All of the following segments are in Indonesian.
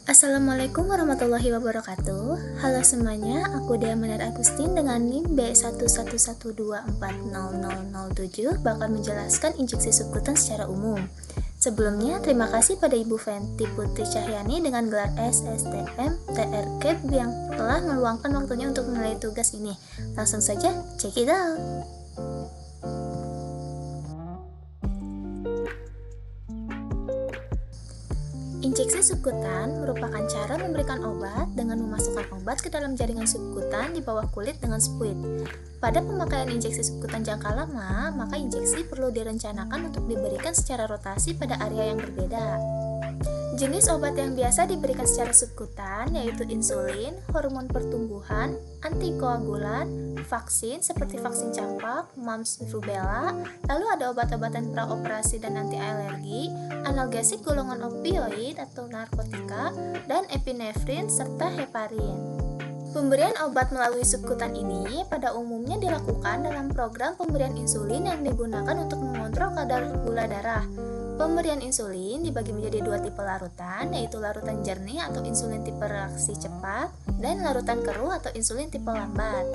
Assalamualaikum warahmatullahi wabarakatuh. Halo semuanya, aku Dea Manar Agustin dengan NIM B111240007 bakal menjelaskan injeksi subkutan secara umum. Sebelumnya, terima kasih pada Ibu Fenty Putri Cahyani dengan gelar SSTM TRKEP yang telah meluangkan waktunya untuk menilai tugas ini. Langsung saja, check it out! Injeksi subkutan merupakan cara memberikan obat dengan memasukkan obat ke dalam jaringan subkutan di bawah kulit dengan spuit. Pada pemakaian injeksi subkutan jangka lama, maka injeksi perlu direncanakan untuk diberikan secara rotasi pada area yang berbeda. Jenis obat yang biasa diberikan secara subkutan yaitu insulin, hormon pertumbuhan, antikoagulan, vaksin seperti vaksin campak, mumps, rubella, lalu ada obat-obatan praoperasi dan anti alergi, analgesik golongan opioid atau narkotika, dan epinefrin serta heparin. Pemberian obat melalui subkutan ini pada umumnya dilakukan dalam program pemberian insulin yang digunakan untuk mengontrol kadar gula darah. Pemberian insulin dibagi menjadi dua tipe larutan, yaitu larutan jernih atau insulin tipe reaksi cepat, dan larutan keruh atau insulin tipe lambat.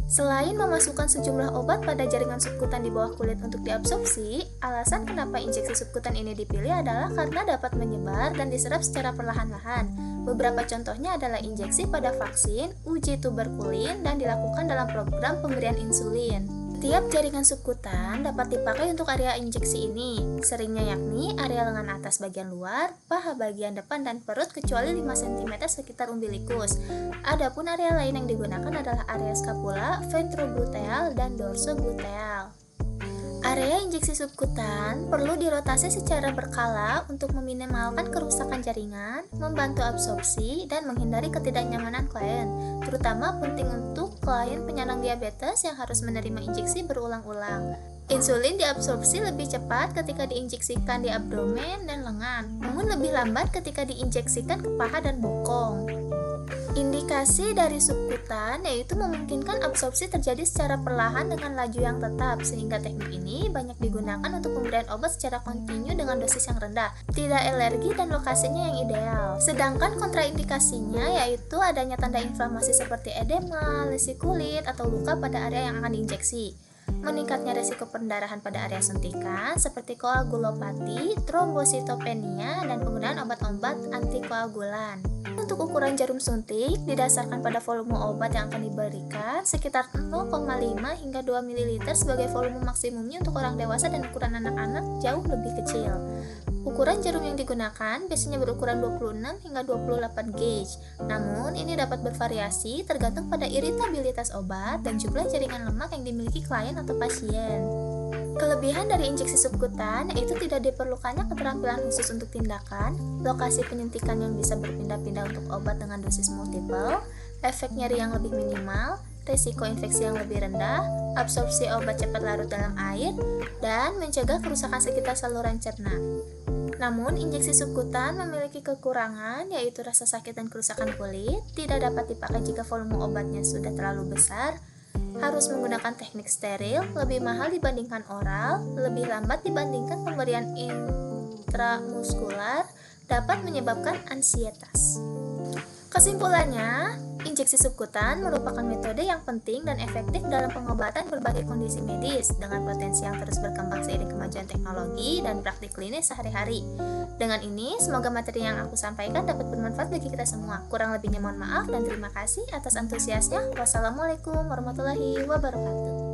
Selain memasukkan sejumlah obat pada jaringan subkutan di bawah kulit untuk diabsorpsi, alasan kenapa injeksi subkutan ini dipilih adalah karena dapat menyebar dan diserap secara perlahan-lahan. Beberapa contohnya adalah injeksi pada vaksin, uji tuberkulin, dan dilakukan dalam program pemberian insulin. Tiap jaringan subkutan dapat dipakai untuk area injeksi ini, seringnya yakni area lengan atas bagian luar, paha bagian depan dan perut kecuali 5 cm sekitar umbilikus. Adapun area lain yang digunakan adalah area skapula, ventrogluteal, dan dorsogluteal. Area injeksi subkutan perlu dirotasi secara berkala untuk meminimalkan kerusakan jaringan, membantu absorpsi, dan menghindari ketidaknyamanan klien. Terutama penting untuk klien penyandang diabetes yang harus menerima injeksi berulang-ulang. Insulin diabsorpsi lebih cepat ketika diinjeksikan di abdomen dan lengan, namun lebih lambat ketika diinjeksikan ke paha dan bokong. Indikasi dari subkutan yaitu memungkinkan absorpsi terjadi secara perlahan dengan laju yang tetap, sehingga teknik ini banyak digunakan untuk pemberian obat secara kontinu dengan dosis yang rendah, tidak alergi dan lokasinya yang ideal. Sedangkan kontraindikasinya yaitu adanya tanda inflamasi seperti edema, lesi kulit, atau luka pada area yang akan diinjeksi. Meningkatnya resiko pendarahan pada area suntikan seperti koagulopati, trombositopenia, dan penggunaan obat-obat antikoagulan. Untuk ukuran jarum suntik didasarkan pada volume obat yang akan diberikan sekitar 0,5 hingga 2 ml sebagai volume maksimumnya untuk orang dewasa, dan ukuran anak-anak jauh lebih kecil. Ukuran jarum yang digunakan biasanya berukuran 26 hingga 28 gauge. Namun, ini dapat bervariasi tergantung pada iritabilitas obat dan jumlah jaringan lemak yang dimiliki klien atau pasien. Kelebihan dari injeksi subkutan yaitu tidak diperlukannya keterampilan khusus untuk tindakan, lokasi penyuntikan yang bisa berpindah-pindah untuk obat dengan dosis multiple, efek nyeri yang lebih minimal, risiko infeksi yang lebih rendah, absorpsi obat cepat larut dalam air, dan mencegah kerusakan sekitar saluran cerna. Namun, injeksi subkutan memiliki kekurangan yaitu rasa sakit dan kerusakan kulit, tidak dapat dipakai jika volume obatnya sudah terlalu besar, harus menggunakan teknik steril, lebih mahal dibandingkan oral, lebih lambat dibandingkan pemberian intramuskular, dapat menyebabkan ansietas. Kesimpulannya, injeksi subkutan merupakan metode yang penting dan efektif dalam pengobatan berbagai kondisi medis dengan potensi yang terus berkembang seiring kemajuan teknologi dan praktik klinis sehari-hari. Dengan ini, semoga materi yang aku sampaikan dapat bermanfaat bagi kita semua. Kurang lebihnya mohon maaf dan terima kasih atas antusiasnya. Wassalamualaikum warahmatullahi wabarakatuh.